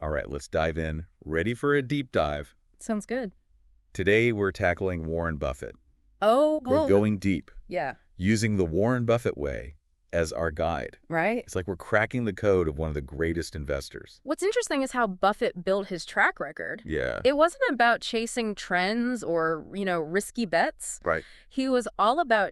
All right, let's dive in. Ready for a deep dive? Sounds good. Today, we're tackling Warren Buffett. Oh, We're going deep, yeah, using the Warren Buffett Way as our guide. right? It's like we're cracking the code of one of the greatest investors. What's interesting is how Buffett built his track record. Yeah. It wasn't about chasing trends or, risky bets. Right. He was all about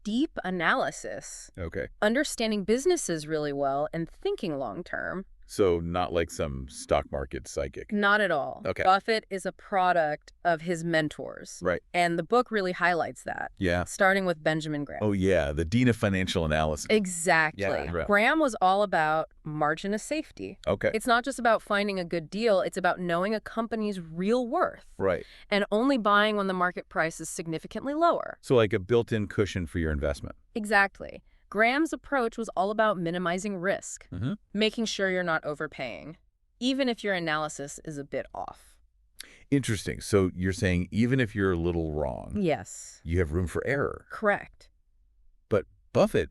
deep analysis, Okay. understanding businesses really well, and thinking long term. So not like some stock market psychic. Not at all. Okay. Buffett is a product of his mentors. Right. And the book really highlights that, Yeah. starting with Benjamin Graham. Oh, yeah. The Dean of Financial Analysis. Exactly. Yeah, right. Graham was all about margin of safety. Okay. It's not just about finding a good deal. It's about knowing a company's real worth Right. and only buying when the market price is significantly lower. So like a built-in cushion for your investment. Exactly. Graham's approach was all about minimizing risk, Mm-hmm. making sure you're not overpaying, even if your analysis is a bit off. Interesting. So you're saying even if you're a little wrong, Yes. you have room for error. Correct. But Buffett,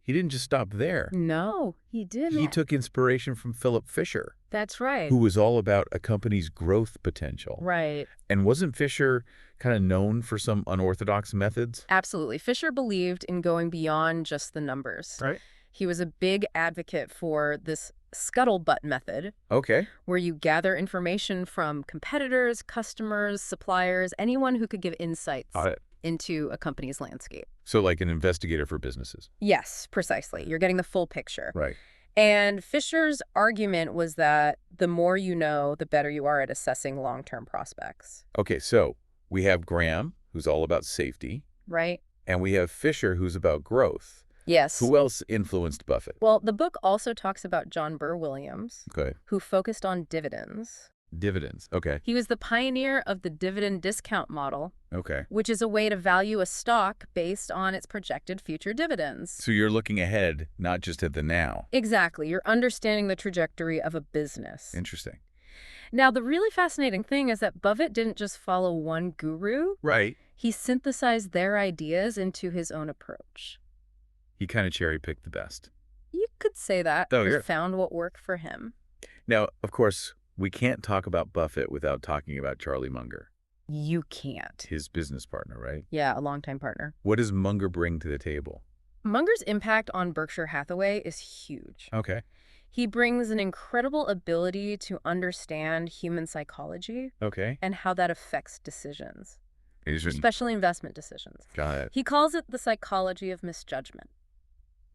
he didn't just stop there. No, he didn't. He took inspiration from Philip Fisher, That's right. who was all about a company's growth potential. Right. And wasn't Fisher kind of known for some unorthodox methods? Absolutely. Fisher believed in going beyond just the numbers. Right. He was a big advocate for this scuttlebutt method, Okay. where you gather information from competitors, customers, suppliers, anyone who could give insights Got it. into a company's landscape. So like an investigator for businesses. Yes, precisely. You're getting the full picture. Right. And Fisher's argument was that the more you know, the better you are at assessing long-term prospects, Okay, so we have Graham, who's all about safety, right? and we have Fisher, who's about growth. Yes. Who else influenced Buffett? Well, the book also talks about John Burr Williams, Okay. who focused on dividends. Dividends. Okay. He was the pioneer of the dividend discount model, Okay. which is a way to value a stock based on its projected future dividends. So you're looking ahead, not just at the now. Exactly. You're understanding the trajectory of a business. Interesting. Now, the really fascinating thing is that Buffett didn't just follow one guru. Right. He synthesized their ideas into his own approach. He kind of cherry-picked the best. You could say that. Oh, He yeah. found what worked for him. Now, of course, we can't talk about Buffett without talking about Charlie Munger, You can't. his business partner, right? Yeah, a longtime partner. What does Munger bring to the table? Munger's impact on Berkshire Hathaway is huge. Okay. He brings an incredible ability to understand human psychology Okay. and how that affects decisions, Interesting. especially investment decisions. Got it. He calls it the psychology of misjudgment.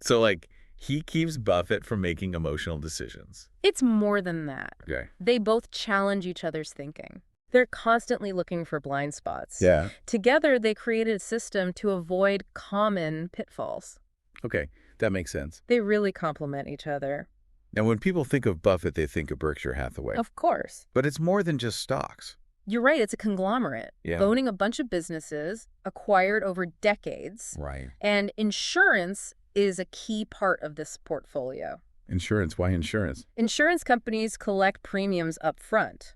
So, like, he keeps Buffett from making emotional decisions. It's more than that. Okay. They both challenge each other's thinking. They're constantly looking for blind spots. Yeah. Together, they created a system to avoid common pitfalls. Okay. That makes sense. They really complement each other. Now, when people think of Buffett, they think of Berkshire Hathaway. Of course. But it's more than just stocks. You're right, it's a conglomerate, Yeah. owning a bunch of businesses acquired over decades, Right. and insurance is a key part of this portfolio. Insurance. Why insurance? Insurance companies collect premiums up front,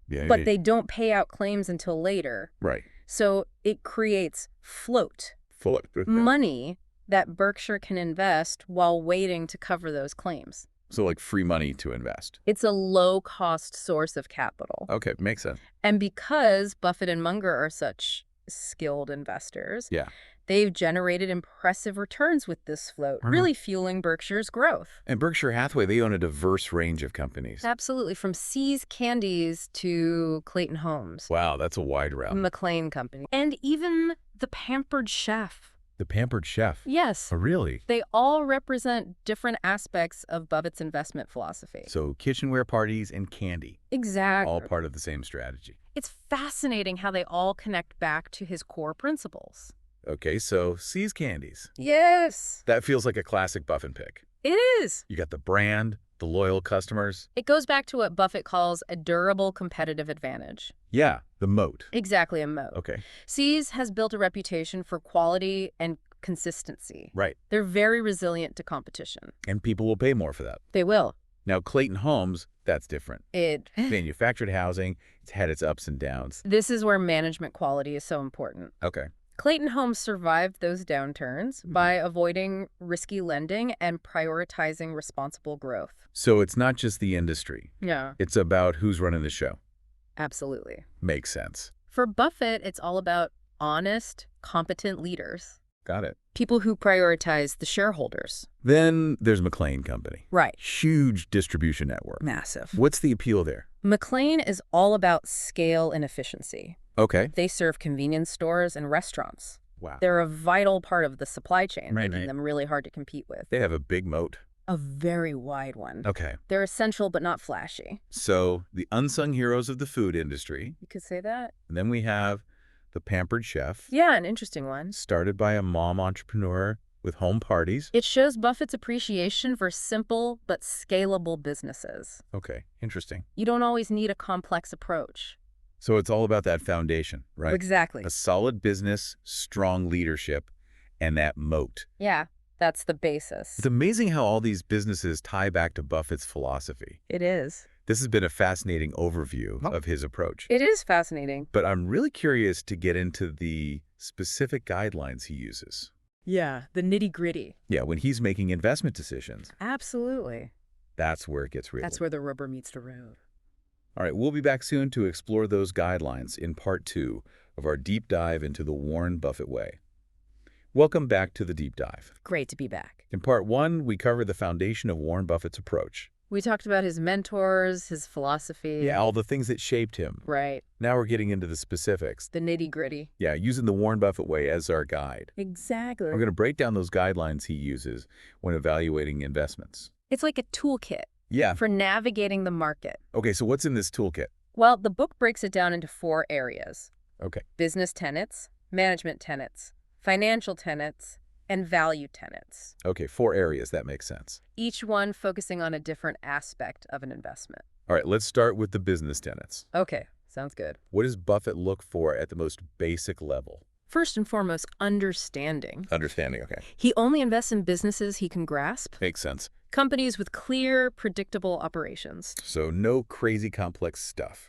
Yeah. but they don't pay out claims until later. Right. So it creates float, Full. money that Berkshire can invest while waiting to cover those claims. So, like, free money to invest. It's a low-cost source of capital. Okay. Makes sense. And because Buffett and Munger are such skilled investors, Yeah. they've generated impressive returns with this float, really fueling Berkshire's growth. And Berkshire Hathaway, they own a diverse range of companies. Absolutely, from See's Candies to Clayton Homes, Wow, that's a wide route. McLean Company, and even the Pampered Chef. The Pampered Chef. Yes, Oh, really? they all represent different aspects of Buffett's investment philosophy. So kitchenware parties and candy, Exactly. all part of the same strategy. It's fascinating how they all connect back to his core principles. Okay, so See's Candies. Yes, That feels like a classic Buffett pick. it is. You got the brand, the loyal customers. It goes back to what Buffett calls a durable competitive advantage. Yeah, the moat. Exactly, a moat. Okay, See's has built a reputation for quality and consistency. right. They're very resilient to competition. And people will pay more for that. They will. Now, Clayton Homes, that's different. It. Manufactured housing, it's had its ups and downs. This is where management quality is so important. Okay. Clayton Homes survived those downturns by avoiding risky lending and prioritizing responsible growth. So it's not just the industry. Yeah, It's about who's running the show. absolutely. Makes sense. For Buffett, it's all about honest, competent leaders. Got it. People who prioritize the shareholders. Then there's McLean Company. Right. Huge distribution network. Massive. What's the appeal there? McLean is all about scale and efficiency. Okay. They serve convenience stores and restaurants. Wow. They're a vital part of the supply chain, Right, making right. them really hard to compete with. They have a big moat. A very wide one. Okay. They're essential but not flashy. So the unsung heroes of the food industry. You could say that? And then we have the pampered chef. Yeah, an interesting one. Started by a mom entrepreneur with home parties. It shows Buffett's appreciation for simple but scalable businesses. Okay. Interesting. You don't always need a complex approach. So it's all about that foundation, right? Exactly. A solid business, strong leadership, and that moat. Yeah, that's the basis. It's amazing how all these businesses tie back to Buffett's philosophy. It is. This has been a fascinating overview of his approach. It is fascinating. But I'm really curious to get into the specific guidelines he uses. Yeah, the nitty-gritty. Yeah, when he's making investment decisions, Absolutely. that's where it gets real. That's where the rubber meets the road. All right, we'll be back soon to explore those guidelines in part 2 of our deep dive into the Warren Buffett Way. Welcome back to the deep dive. Great to be back. In part 1, we covered the foundation of Warren Buffett's approach. We talked about his mentors, his philosophy. Yeah, all the things that shaped him. Right. Now we're getting into the specifics. The nitty-gritty. Yeah, using the Warren Buffett Way as our guide. Exactly. We're going to break down those guidelines he uses when evaluating investments. It's like a toolkit Yeah. for navigating the market. Okay, so what's in this toolkit? Well, the book breaks it down into 4 areas: Okay. business tenets, management tenets, financial tenets, and value tenets, Okay, 4 areas. That makes sense. each one focusing on a different aspect of an investment. All right, let's start with the business tenets. Okay, sounds good. What does Buffett look for at the most basic level? First and foremost, understanding. Understanding, okay. He only invests in businesses he can grasp, Makes sense. companies with clear, predictable operations. So no crazy complex stuff.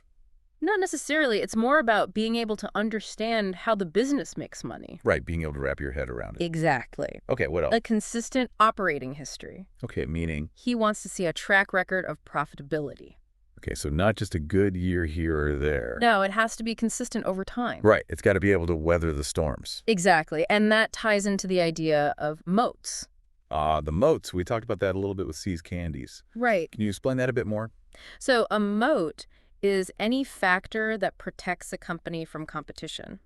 Not necessarily. It's more about being able to understand how the business makes money. Right, being able to wrap your head around it. Exactly. Okay, what else? A consistent operating history. Okay, meaning? He wants to see a track record of profitability. Okay, so not just a good year here or there. No, it has to be consistent over time. Right, it's got to be able to weather the storms. Exactly. And that ties into the idea of moats. The moats, we talked about that a little bit with C's Candies. Right. Can you explain that a bit more? So a moat is any factor that protects a company from competition.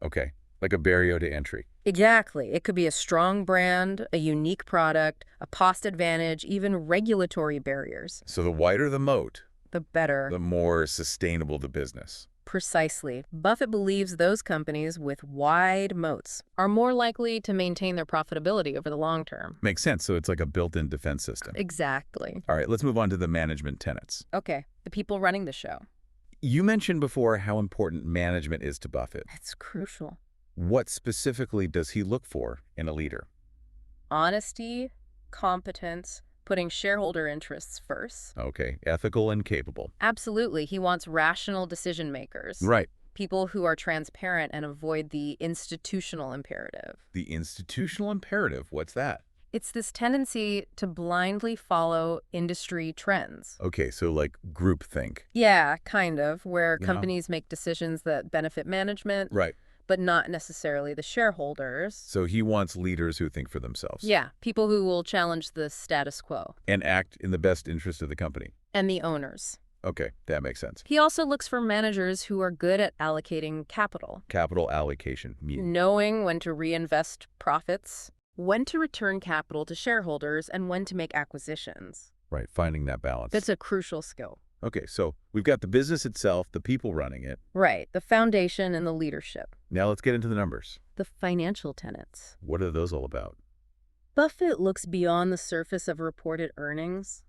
Okay, like a barrier to entry. Exactly. It could be a strong brand, a unique product, a cost advantage, even regulatory barriers. So the wider the moat, The better. the more sustainable the business. Precisely. Buffett believes those companies with wide moats are more likely to maintain their profitability over the long term. Makes sense, so it's like a built-in defense system. Exactly. All right, let's move on to the management tenets. Okay, the people running the show. You mentioned before how important management is to Buffett. It's crucial. What specifically does he look for in a leader? Honesty, competence, putting shareholder interests first. Okay, ethical and capable. Absolutely. He wants rational decision makers. Right. People who are transparent and avoid the institutional imperative. The institutional imperative, what's that? It's this tendency to blindly follow industry trends. Okay, so like groupthink. Yeah, kind of, where Yeah. companies make decisions that benefit management, Right. but not necessarily the shareholders. So he wants leaders who think for themselves. Yeah, people who will challenge the status quo. And act in the best interest of the company. And the owners. Okay, that makes sense. He also looks for managers who are good at allocating capital, Capital allocation. knowing when to reinvest profits, when to return capital to shareholders, and when to make acquisitions. Right, finding that balance. That's a crucial skill. Okay, so we've got the business itself, the people running it. Right, the foundation and the leadership. Now let's get into the numbers. The financial tenets. What are those all about? Buffett looks beyond the surface of reported earnings.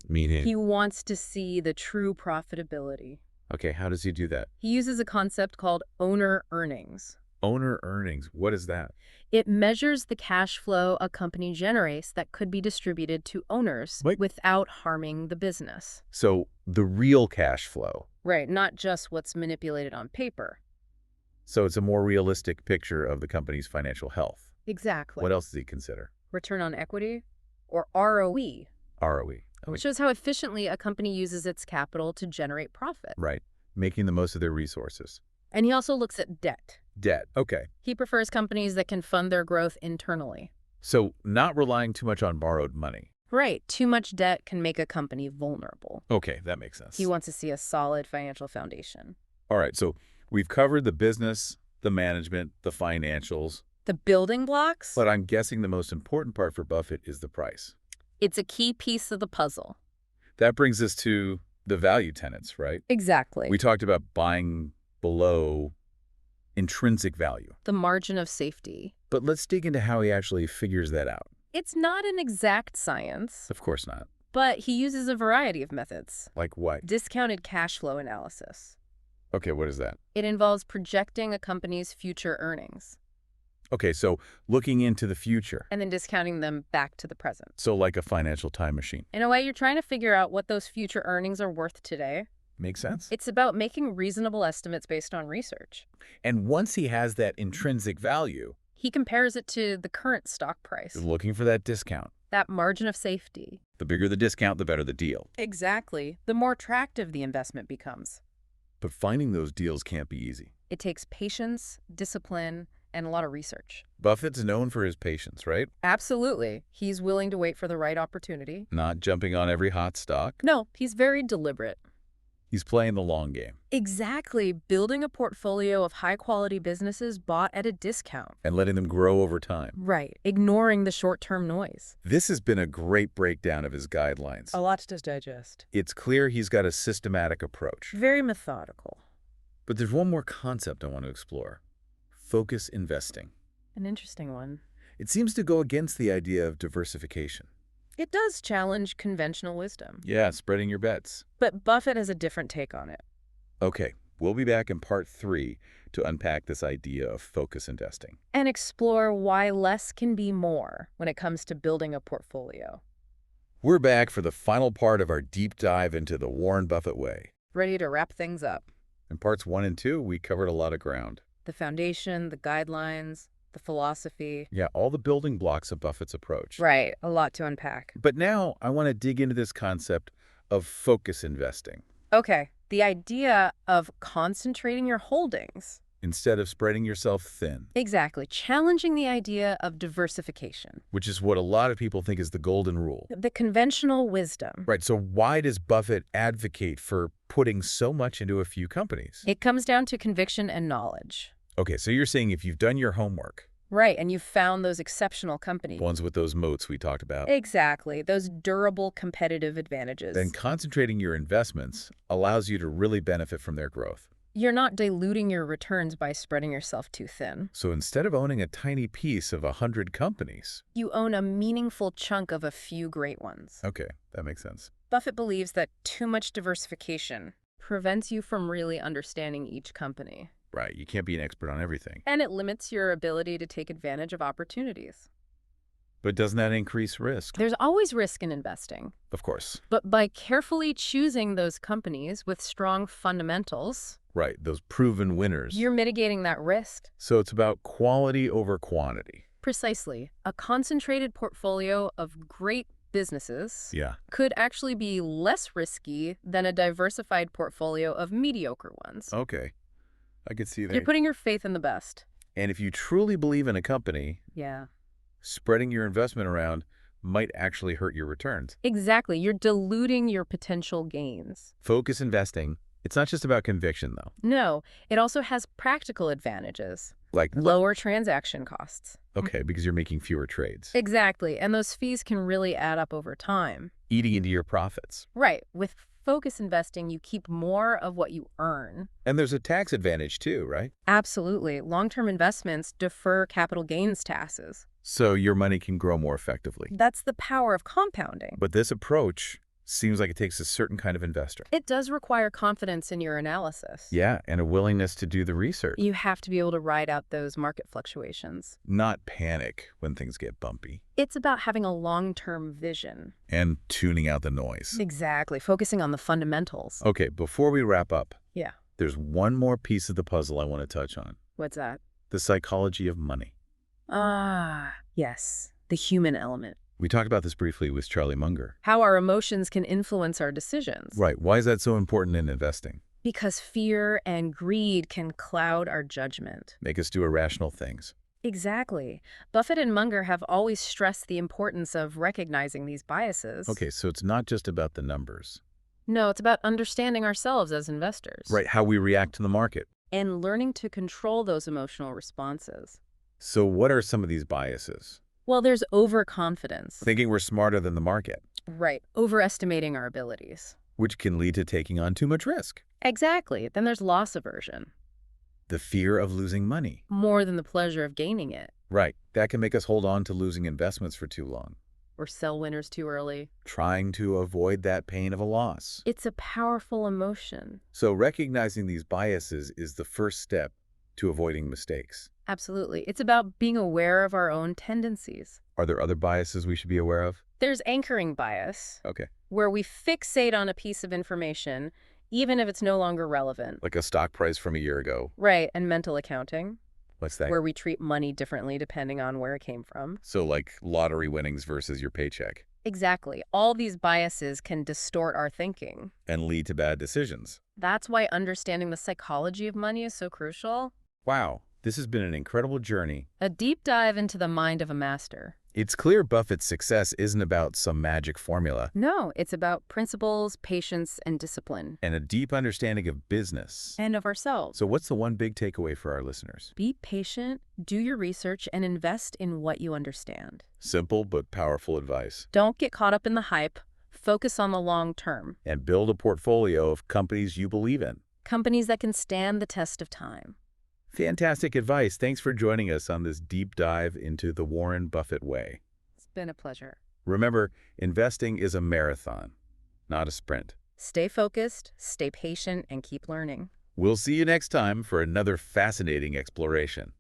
Meaning? He wants to see the true profitability. Okay, how does he do that? He uses a concept called owner earnings. Owner earnings, what is that? It measures the cash flow a company generates that could be distributed to owners Wait. without harming the business. So the real cash flow. Right, not just what's manipulated on paper. So it's a more realistic picture of the company's financial health. Exactly. What else does he consider? Return on equity, or ROE, ROE. Oh, shows how efficiently a company uses its capital to generate profit. right. Making the most of their resources. And he also looks at debt. Debt. Okay. He prefers companies that can fund their growth internally. So not relying too much on borrowed money. Right. Too much debt can make a company vulnerable. Okay, that makes sense. He wants to see a solid financial foundation. All right, so we've covered the business, the management, the financials. The building blocks? But I'm guessing the most important part for Buffett is the price. It's a key piece of the puzzle. That brings us to the value tenets, right? Exactly. We talked about buying below intrinsic value. The margin of safety. But let's dig into how he actually figures that out. It's not an exact science, Of course not. but he uses a variety of methods. Like what? Discounted cash flow analysis. Okay, what is that? It involves projecting a company's future earnings Okay, so looking into the future. and then discounting them back to the present. So like a financial time machine. In a way, you're trying to figure out what those future earnings are worth today. Makes sense? It's about making reasonable estimates based on research. And once he has that intrinsic value, He compares it to the current stock price, he's looking for that discount. that margin of safety. The bigger the discount, the better the deal. Exactly. The more attractive the investment becomes. But finding those deals can't be easy. It takes patience, discipline, and a lot of research. Buffett's known for his patience, right? Absolutely. He's willing to wait for the right opportunity. Not jumping on every hot stock. No, he's very deliberate. He's playing the long game Exactly. Building a portfolio of high-quality businesses bought at a discount. and letting them grow over time. Right. Ignoring the short-term noise. This has been a great breakdown of his guidelines. A lot to digest. It's clear he's got a systematic approach. Very methodical. But there's one more concept I want to explore. Focus investing. An interesting one. It seems to go against the idea of diversification. It does challenge conventional wisdom. Yeah, spreading your bets. But Buffett has a different take on it. Okay, we'll be back in part 3 to unpack this idea of focus investing. And explore why less can be more when it comes to building a portfolio. We're back for the final part of our deep dive into the Warren Buffett way. Ready to wrap things up. In parts 1 and 2, we covered a lot of ground. The foundation, the guidelines, the philosophy. Yeah, all the building blocks of Buffett's approach. Right, a lot to unpack. But now I want to dig into this concept of focus investing Okay, the idea of concentrating your holdings. instead of spreading yourself thin, Exactly, challenging the idea of diversification. which is what a lot of people think is the golden rule. The conventional wisdom. Right, so why does Buffett advocate for putting so much into a few companies? It comes down to conviction and knowledge. Okay, so you're saying if you've done your homework, Right, and you've found those exceptional companies. ones with those moats we talked about, Exactly, those durable competitive advantages. then concentrating your investments allows you to really benefit from their growth. You're not diluting your returns by spreading yourself too thin. So instead of owning a tiny piece of 100 companies, You own a meaningful chunk of a few great ones. okay, that makes sense. Buffett believes that too much diversification prevents you from really understanding each company. Right, you can't be an expert on everything. And it limits your ability to take advantage of opportunities. But doesn't that increase risk? There's always risk in investing. Of course. But by carefully choosing those companies with strong fundamentals, Right, those proven winners. you're mitigating that risk. So it's about quality over quantity. Precisely. A concentrated portfolio of great businesses Yeah. could actually be less risky than a diversified portfolio of mediocre ones. Okay. I could see that. You're putting your faith in the best. And if you truly believe in a company, Yeah. spreading your investment around might actually hurt your returns. Exactly. You're diluting your potential gains. Focus investing, it's not just about conviction, though. No, it also has practical advantages. Like, Lower transaction costs. okay, because you're making fewer trades. Exactly. And those fees can really add up over time. Eating into your profits. Right. With focus investing, you keep more of what you earn. And there's a tax advantage, too, right? Absolutely. Long-term investments defer capital gains taxes. So your money can grow more effectively. That's the power of compounding. But this approach seems like it takes a certain kind of investor. It does require confidence in your analysis. Yeah, and a willingness to do the research. You have to be able to ride out those market fluctuations. Not panic when things get bumpy. It's about having a long-term vision. And tuning out the noise. Exactly. Focusing on the fundamentals. Okay, before we wrap up, Yeah. there's one more piece of the puzzle I want to touch on. What's that? The psychology of money. Ah, yes, the human element. We talked about this briefly with Charlie Munger. How our emotions can influence our decisions. Right. Why is that so important in investing? Because fear and greed can cloud our judgment. Make us do irrational things. Exactly. Buffett and Munger have always stressed the importance of recognizing these biases. Okay, so it's not just about the numbers. No, it's about understanding ourselves as investors. Right, how we react to the market. And learning to control those emotional responses. So what are some of these biases? Well, there's overconfidence. Thinking we're smarter than the market, Right. Overestimating our abilities. which can lead to taking on too much risk. Exactly. Then there's loss aversion. The fear of losing money. More than the pleasure of gaining it. Right, that can make us hold on to losing investments for too long. Or sell winners too early. Trying to avoid that pain of a loss. It's a powerful emotion. So recognizing these biases is the first step to avoiding mistakes. Absolutely. It's about being aware of our own tendencies. Are there other biases we should be aware of? There's anchoring bias, Okay. where we fixate on a piece of information, even if it's no longer relevant. Like a stock price from a year ago. Right, and mental accounting, What's that? where we treat money differently depending on where it came from. So like lottery winnings versus your paycheck. Exactly. All these biases can distort our thinking. And lead to bad decisions. That's why understanding the psychology of money is so crucial. Wow, this has been an incredible journey. A deep dive into the mind of a master. It's clear Buffett's success isn't about some magic formula No, it's about principles, patience, and discipline. and a deep understanding of business. And of ourselves. So what's the one big takeaway for our listeners? Be patient, do your research, and invest in what you understand. Simple but powerful advice. Don't get caught up in the hype. Focus on the long term. And build a portfolio of companies you believe in. Companies that can stand the test of time. Fantastic advice. Thanks for joining us on this deep dive into the Warren Buffett way. It's been a pleasure. Remember, investing is a marathon, not a sprint. Stay focused, stay patient, and keep learning. We'll see you next time for another fascinating exploration.